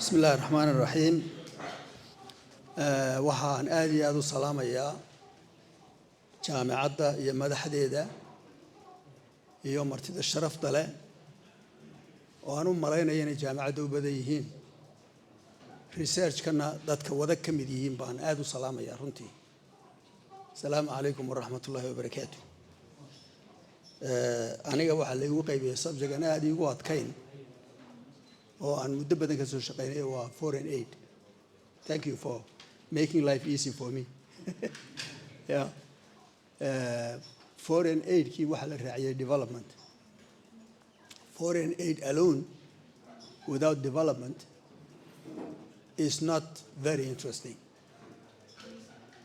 بسم الله الرحمن الرحيم waxaan aad iyo aad u salaamayaa jaamacadda iyo madaxdeeda iyo martida sharafta leh oo aan u malaynayo inay jaamacadda u badan yihiin research-kana dadka wada ka mid yihiin baan aad u salaamayaa runtii asalaamu calaykum waraxmatullaahi wabarakaatu aniga waxaa laygu qaybiyey subject-an aad iigu adkayn oo aan muddo badan ka soo shaqeynay waa foreign aid. Thank you for making life easy for me. Yeah. Foreign aid kii waxa la raaciyay development. Foreign aid alone without development is not very interesting.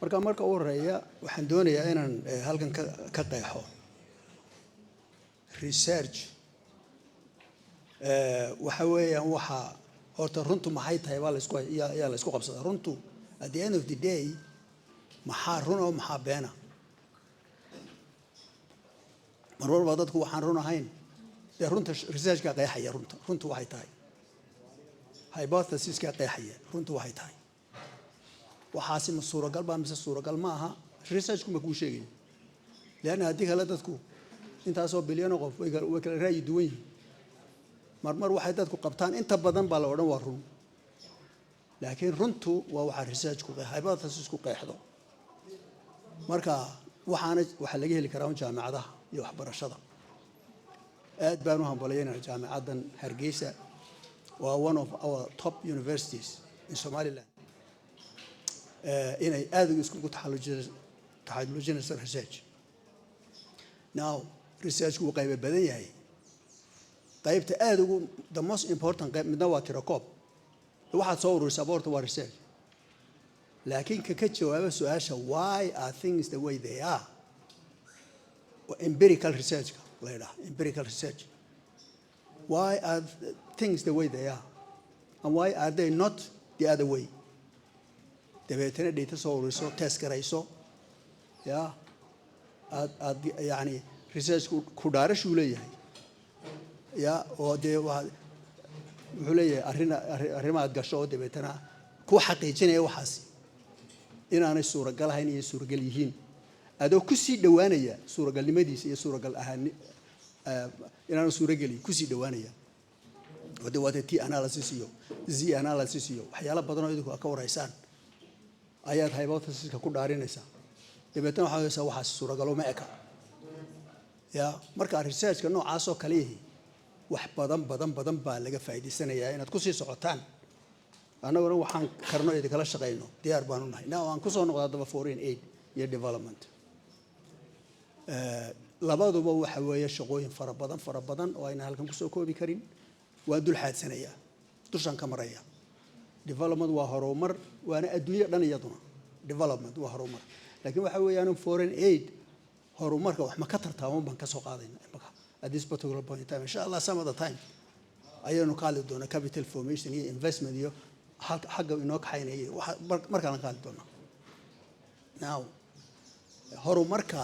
Marka ugu horeeya waxaan doonayaa inaan halkan ka qeexo research waxa weeyaan waxa horta runtu maxay tahay waa la isku qabsadaa runtu at the end of the day maxaa run oo maxaa beena mar walba dadku waxaan run ahayn dee runta research-ka qeexaya runtu waxay tahay hypothesis-ka qeexaya runtu waxay tahay waxaasi ma suuragal baa mise suuragal ma aha research-ku ma kuu sheegayo leanna haddii kale dadku intaasoo bilyan oo qof way kala ra'yi duwan yihiin marmar waxay dadku qabtaan inta badan baa la odhan waa run laakiin runtu waa waxa research ku qeexay hypothesis ku qeexdo marka waxa laga heli karaa jaamacadaha iyo waxbarashada aad baan u hambalyeynaa jaamacaddan Hargeysa waa one of our top universities in Somaliland inay aad isku taxallujinayso research now research ku qayb badan yahay qaybta aad ugu the most important qayb midna waa tirakoob waxaad soo ururisaa boorta waa research laakiin ka jawaaba su'aasha why are things the way they are empirical research empirical research why are things the way they are and why are they not the other way dabeetana data soo ururiso test garayso ya aad yani research ku dhaarashu leeyahay ya oo dee wuxuu leeyahay arrimaad gasho oo dabeetana ku xaqiijinaya waxaas inaanay suuragal ahayn iyo suuragal yihiin adoo ku sii dhawaanaya suuragalnimadiisa iyo suuragal ahaan inaanu suuragali ku sii dhawaanaya wada T analysis iyo Z analysis iyo waxyaalo badan oo idinku ka waraysaan ayaad hypothesis-ka ku dhaarinaysaa dabeetana waxaa haysaa waxaas suuragal ma eka ya marka research-ka noocaas oo kale yahay wax badan baa laga faa'iideysanayaa inaad ku sii socotaan annaguna waxaan karno idin kala shaqeyno diyaar baan u nahay now aan ku soo noqdaa daba foreign aid iyo development labaduba waxa weeye shaqooyin fara badan oo ayna halkan ku soo koobi karin waa dul xaadsanayaa dushan ka maraya development waa horumar waana adduunyo dhan iyaduna development waa horumar laakiin waxa weeyaan foreign aid horumarka wax ma ka tartaamo baan ka soo qaadayna at this particular point in time inshallah some of the time ayaynu ka hadli doonaa capital formation iyo investment iyo xagga inoo kaxaynayay markaan ka hadli doonaa now horumarka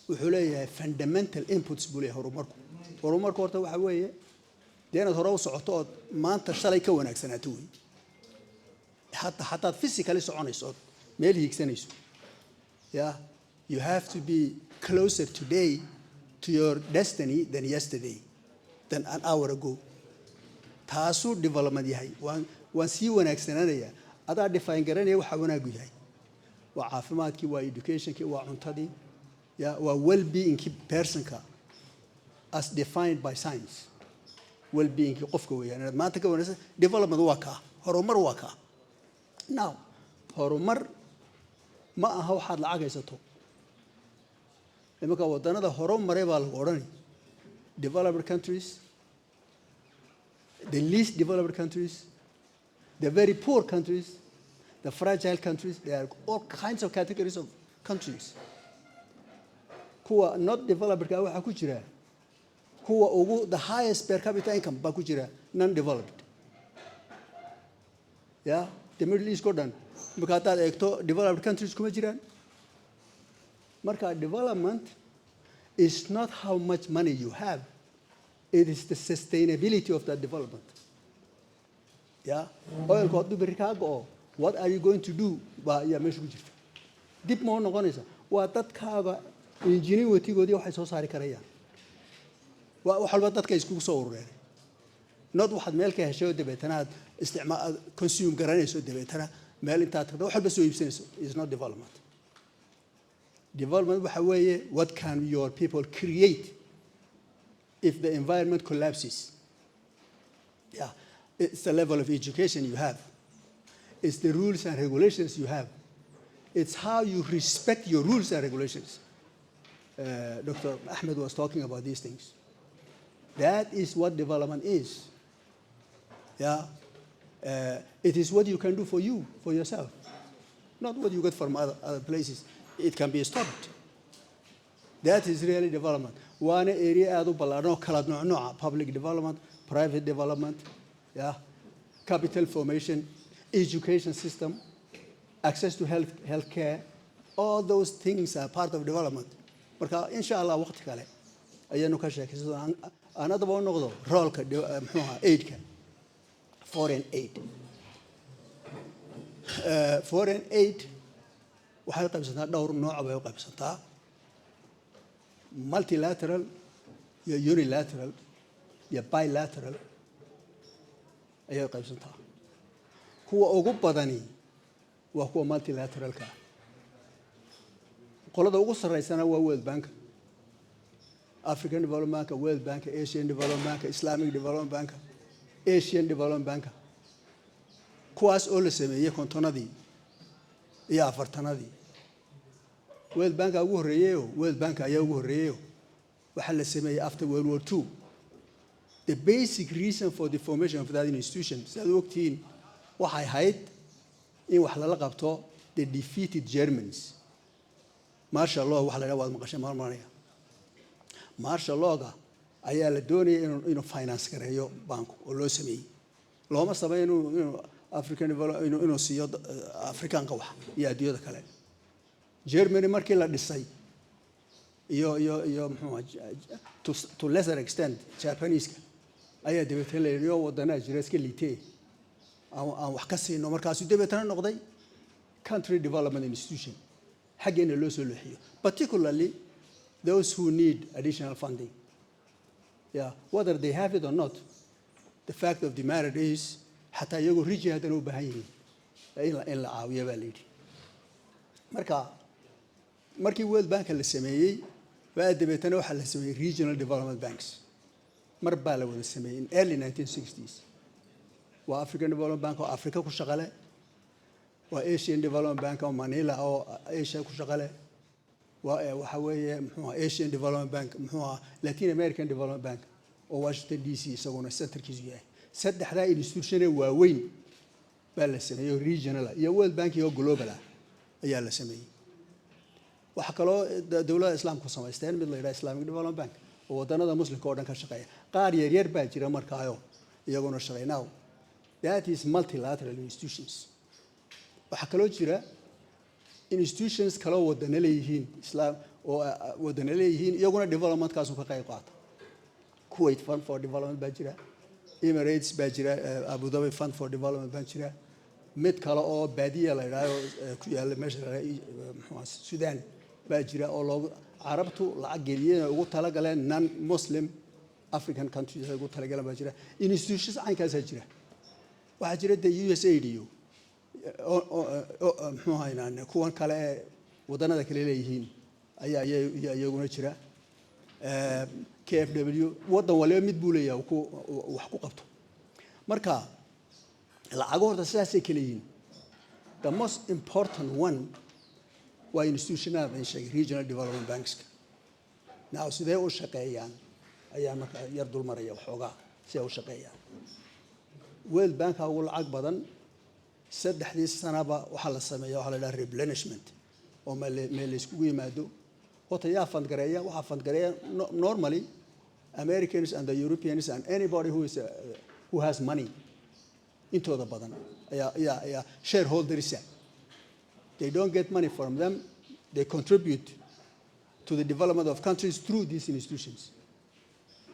wuxuu leeyahay fundamental inputs buu leeyahay horumarku horta waxa weeye dee inaad hore u socoto ood maanta shalay ka wanaagsanaato wey hataad physically soconayso meel hiigsanayso yeah you have to be closer today to your destiny than yesterday than an hour ago taasuu development yahay waan sii wanaagsanaanayaa adaa define garanaya waxa wanaagu yahay waa caafimaadkii waa educationkii waa cuntadii waa well-beingkii personka as defined by science well-beingkii qofka weeyaan inaad maanta ka wanaagsan development waa kaa horumar waa kaa now horumar ma aha waxaad lacag haysato imaka waddanada horumaray baa lagu odhanay developed countries the least developed countries the very poor countries the fragile countries there are all kinds of categories of countries kuwa not developed ka waxa ku jira kuwa ugu the highest per capita income baa ku jira non developed yeah the Middle East Jordan marka hadaad eegto developed countries kuma jiraan marka development is not how much money you have, it is the sustainability of that development. yeah oilku hadduu berri kaa go'o what are you going to do baa ayaa meesha ku jirta dib ma noqonaysa waa dadkaaga ingenuity-goodii waxay soo saari karayaan wax walba dadka iskugu soo urureen not waxaad meel ka heshay oo dabeetana aad isticmaal consume garanayso dabeetana meel intaad tagto wax walba soo iibsanayso is not development. Development waxa weeye what can your people create if the environment collapses. Yeah, it's the level of education you have. It's the rules and regulations you have. It's how you respect your rules and regulations. Dr. Ahmed was talking about these things. That is what development is. Yeah, it is what you can do for you, for yourself, not what you get from other places. It can be stopped. That is really development. One area aad u ballaaran oo kala nooc public development, private development, yeah, capital formation, education system, access to health care, all those things are part of development. Marka insha Allah waqti kale ayanu ka sheekaysan aan adaba u noqdo roolka muxuu ahaa aidka foreign aid. Foreign aid waxay qaybsantaa dhowr nooc bay u qaybsantaa multilateral iyo unilateral iyo bilateral ayay qaybsantaa kuwa ugu badani waa kuwa multilateralka qolada ugu sareysana waa World Bank, African Development Bank, World Bank, Asian Development Bank, Islamic Development Bank, Asian Development Bank, kuwaas oo la sameeyay kontonadii iyo afartanadii. World Bank ugu horeeyay World Bank ayaa ugu horeeyay waxa la sameeyay after World War II. The basic reason for the formation of that institution saad ogtiin waxay ahayd in wax lala qabto the defeated Germans. Martial law waxa la yiraahdaa waad maqashay marmaraya. Martial law-ga ayaa la doonayay inuu finance gareeyo bank oo loo sameeyay. Looma sameeyo inuu African development inuu siiyo Afrikaanka wax iyo adduunyada kale. Germany markii la dhisay iyo muxuu to lesser extent Japanese ayaa dabeetana la yiraahdo wadana jira iska liitay aan wax ka siino markaas dabeetana noqday country development institution xageena loo soo leexiyo, particularly those who need additional funding. Yeah, whether they have it or not, the fact of the matter is حتى يجوا رجع هذا نوع بهاي إلا عاوية باليد. مركي World Bank اللي سميه بعد بيتنوع اللي سميه regional development banks. مربالة ولا سميه in early 1960s. وأفريقيan development bank أو أفريقيا كشغلة وAsian development bank أو مانيلا أو آسيا كشغلة وحوي Asian development bank محوها Latin American development bank أو Washington DC سوونا center كيزويه. saddex daa institution waaweyn baa la sameeyay regional iyo World Bank iyo global ayaa la sameeyay. waxa kaloo dawladda islaamku samaysteen mid la yiraahdo Islamic Development Bank oo wadanada muslimka oo dhan ka shaqeeya. qaar yar baa jira markaayo iyaguna shaqeynaa. That is multilateral institutions. waxa kaloo jira institutions kale oo wadana leeyihiin Islam oo wadana leeyihiin iyaguna development kaas ka qayb qaata. Kuwait Fund for Development baa jira, Emirates baa jira, Abu Dhabi Fund for Development baa jira, mid kale oo baadiya la yiraahdo ku yaala meesha Sudan baa jira oo loo Carabtu lacag geliyeen ugu tala galeen non-Muslim African countries ugu tala galeen baa jira. Institutions aynkaas jira. waxa jira the USAID muxuu haynaa kuwan kale wadanada kale leeyihiin ayaa iyaguna jira. KFW wadan waliba mid buu leeyahay wax ku qabto. marka lacag horta sidaas ay kala yihiin. The most important one waa institutional regional development banks. Now sidee u shaqeeyaan ayaa marka yar dul maraya waxoogaa sidee u shaqeeyaan. World Bank ugu lacag badan saddexdii sanaba waxa la sameeyaa waxa la yiraahdaa replenishment oo meel isku yimaado. What yaa fund gareeya waxa fund gareeya normally Americans and the Europeans and anybody who has money intooda badan ayaa shareholders. They don't get money from them, they contribute to the development of countries through these institutions.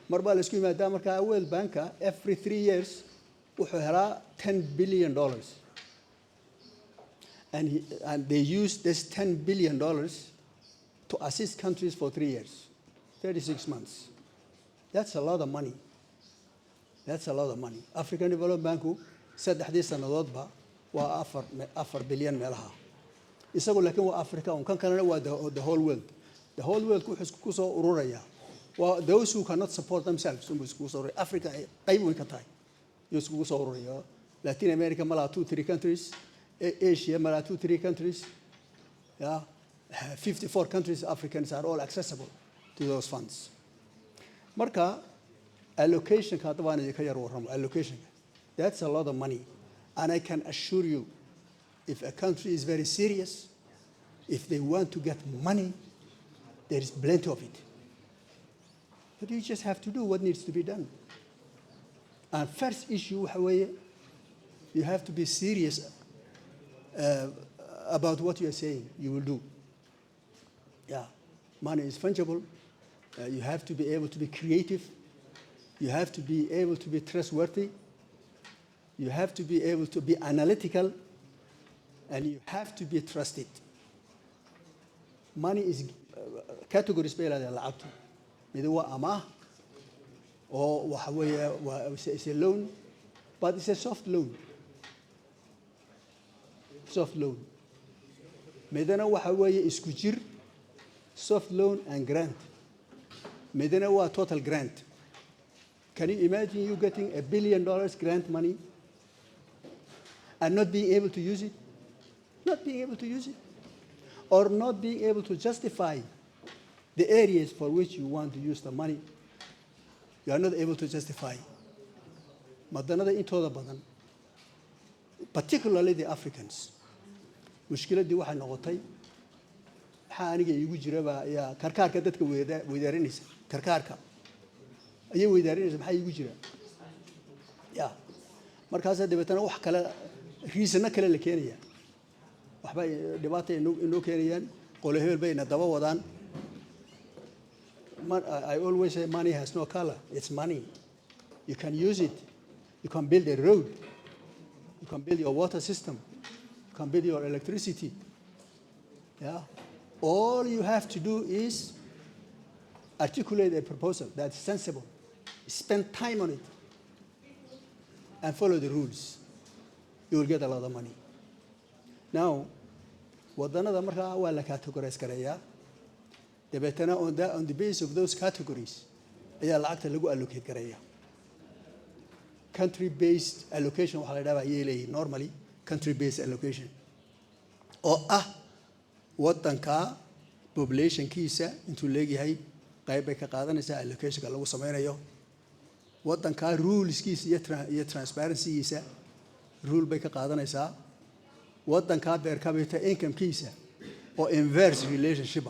Marba la isku yimaada marka World Bank every 3 years wuxuu helaa $10 billion. And they use this $10 billion to assist countries for 3 years, 36 months. That's a lot of money. That's a lot of money. African Development Bank, saddexdii sanadoodba waa 4 bilyan meelaha. Isagoo laakiin waa Africa, kan kalena waa the whole world. The whole world wuxuu ku soo ururaya. Well, those who cannot support themselves, Africa, qayb way ka tahay. Isku soo ururaya. Latin America malaa 2-3 countries. Asia, 2-3 countries, 54 countries, Africans are all accessible to those funds. Marka, allocation, allocation, that's a lot of money. And I can assure you, if a country is very serious, if they want to get money, there is plenty of it. But you just have to do what needs to be done. And first issue, you have to be serious about what you are saying you will do. Yeah, money is fungible. You have to be able to be creative. You have to be able to be trustworthy. You have to be able to be analytical. And you have to be trusted. Money is categories bayla lacagtu. Mid waa amaah oo waxa weeye it's a loan, but it's a soft loan. Soft loan. Midana waxa weeye isku jir soft loan and grant. Midana waa total grant. Can you imagine you getting $1 billion grant money and not being able to use it? Not being able to use it. Or not being able to justify the areas for which you want to use the money. You are not able to justify. Madanada intooda badan, particularly the Africans. Mushkiladii waxay noqotay waxa aniga igu jiraba ayaa karkaarka dadka weydaarinaysa karkaarka ayay weydaarinaysa maxay igu jira ya markaas dabeetana wax kale reason kale la keenaya waxba dhibaato inoo keenayaan qolo hebel bayna daba wadaan. I always say money has no color. It's money. You can use it. You can build a road. You can build your water system. You can build your electricity. Yeah. All you have to do is articulate a proposal that's sensible. Spend time on it. And follow the rules. You will get a lot of money. Now, wadanada markaa waa la categorize gareeyaa. Dabeetana on the basis of those categories ayaa lacagta lagu allocate gareeyaa. Country-based allocation waxaa la yidhahdaa yeelay normally country-based allocation oo wadanka populationkiisa intuu leeyahay qayb bay ka qaadanaysaa allocationka lagu sameynayo. Wadanka ruleskiisa iyo transparency-giisa rule bay ka qaadanaysaa. Wadanka per capita incomekiisa or inverse relationship.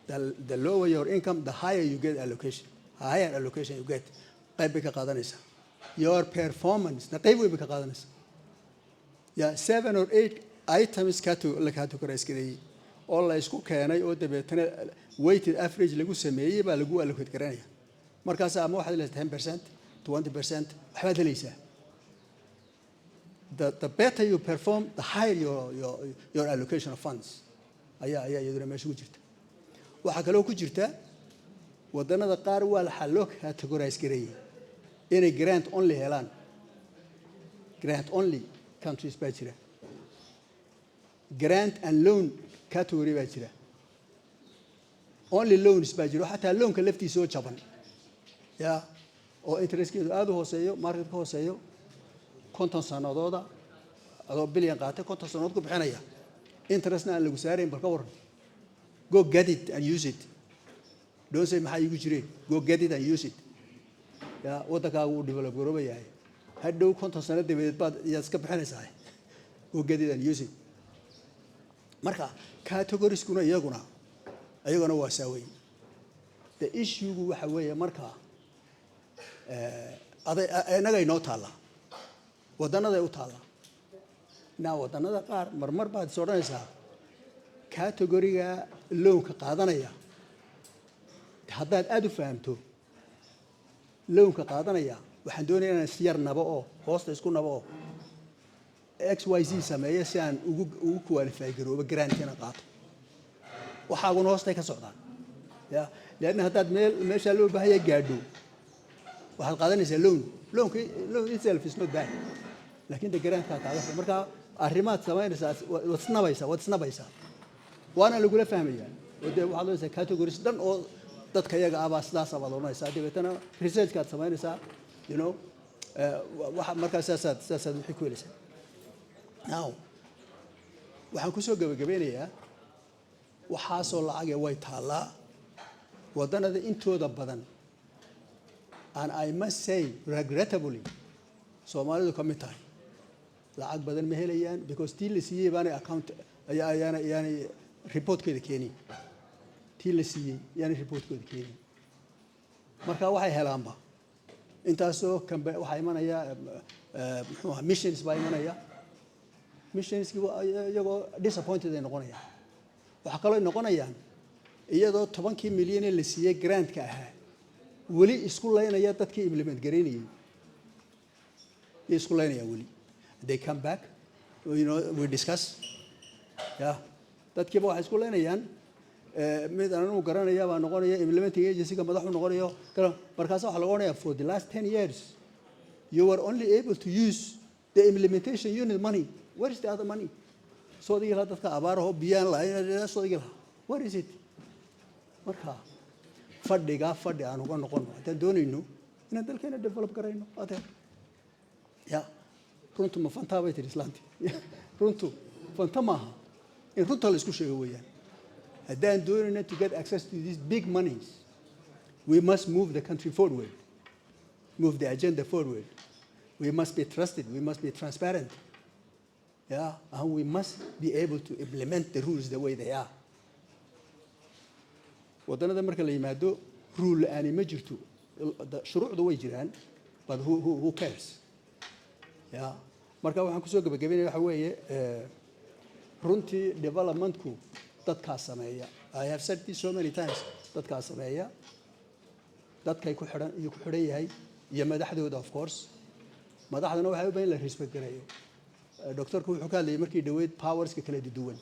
The lower your income, the higher you get allocation. Higher allocation you get. qayb bay ka qaadanaysaa. Your performance, the qayb way bay ka qaadanaysaa. Yeah, 7 or 8 items la categorize gareeyay oo la isku keenay oo dabeetana weighted average lagu sameeyay baa lagu allocate garanaya. Markaas ama waxaad leedahay 10%, 20%, waxbaad helaysaa. The better you perform, the higher your allocation of funds. ayaa iyaduna meesha ku jirta. Waxa kale oo ku jirta wadanada qaar waa la xallo categorize gareeyay inay grant only helaan. Grant only countries baa jira. Grant and loan category baa jira. Only loans baa jira. Xataa loanka laftiisa oo jaban. Yeah. oo interestkeedu aad u hooseeyo, marketka hooseeyo, 50 sanadooda adoo bilyan qaatay 50 sanadood ku bixinaya. Interestna aan lagu saarayn balka waran. Go get it and use it. Don't say maxay igu jireen. Go get it and use it. Ya wadakaagu uu develop garoobayahay. Hadhow 50 sanad dabadeed baad iska bixinaysaa. Go get it and use it. Marka categories kuna iyaguna waa saaway. The issue waxa weeye marka inaga inoo taala wadanada u taala wadanada qaar marmar baad soo dhanaysaa categoriga loanka qaadanaya haddaad aad u fahamto loanka qaadanaya waxaan doonayaa inaan isyar nabo oo hoosta isku nabo oo XYZ sameeyo si aan ugu qualify garoobo grantina qaato waxaaguna hoostay ka socdaan ya leena haddaad meesha loo baahan yahay gaadho waxaad qaadanaysaa loan itself is not bad laakiin grantka kaaga soo marka arrimaad samaynaysaa waad snabaysaa waana lagula fahmayaa oo waxaad leedahay categories dhan oo dadka iyaga ah baa sidaas abaad oranaysaa dabeetana researchkaad samaynaysaa you know waxa markaas saasaad wixii ku helaysaa now waxaan ku soo gabagabeynayaa waxaasoo lacag way taallaa waddanada intooda badan and I must say regrettably Soomaalidu ka mid tahay lacag badan ma helayaan because tii la siiyey baanay account ayaanay reportkeeda keenin tii la siiyey yaanay reportkeeda keenin marka waxay helaanba intaasoo waxaa imanaya muxuu ahaa missions baa imanaya missionski iyagoo disappointed ay noqonayaan waxaa kaloo noqonayaan iyadoo 10 milyan ee la siiyey grantka ahaa weli isku leynaya dadkii implement gareynayay isku leynaya weli they come back you know we discuss yeah dadkiiba waxay isku leynayaan mid aan uu garanaya baa noqonaya implementing agency-ga madaxu noqonayo markaas waxa lagu oranaya for the last 10 years you were only able to use the implementation unit money where is the other money so diga dadka abaaraho biyaan la soo diga where is it marka fadhi aan uga noqon hadaan doonayno inaan dalkeena develop garayno adeer ya runtu ma fanta bay tiri islaanti runtu fanta maaha in runta la isku sheego weeyaan hadaan doonayno to get access to these big monies we must move the country forward move the agenda forward we must be trusted we must be transparent yeah and we must be able to implement the rules the way they are waddanada marka la yimaado rule aan ma jirto shuruucdu way jiraan but who cares yeah marka waxaan ku soo gabagabeynaa waxa weeye runtii developmentku dadka sameeya I have said this so many times dadka sameeya dadkay ku xidhan yahay iyo madaxdooda of course madaxdana waxay u baahan la respect gareeyo doctorku wuxuu ka hadlayay markii dhaweyd powerska kala duwan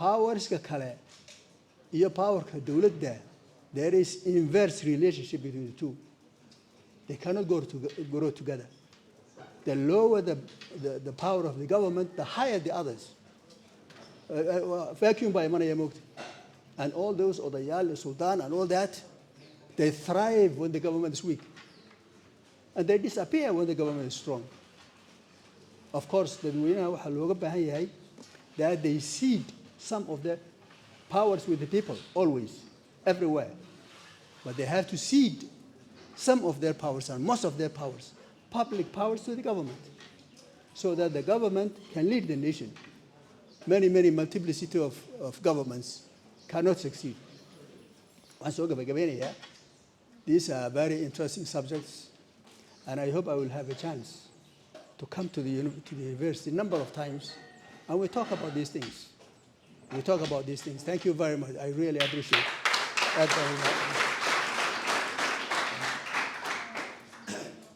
powerska kale iyo powerka dawladda there is inverse relationship between the two they cannot grow together the lower the power of the government the higher the others vacuum by money and all those odayal sultan and all that they thrive when the government is weak and they disappear when the government is strong of course dadweynaha waxa looga baahan yahay that they cede some of the powers with the people always everywhere but they have to cede some of their powers and most of their powers public powers to the government so that the government can lead the nation many multiplicity of governments cannot succeed waan soo gabagabeynayaa these are very interesting subjects and I hope I will have a chance to come to the university a number of times and we talk about these things. Thank you very much. I really appreciate that very much.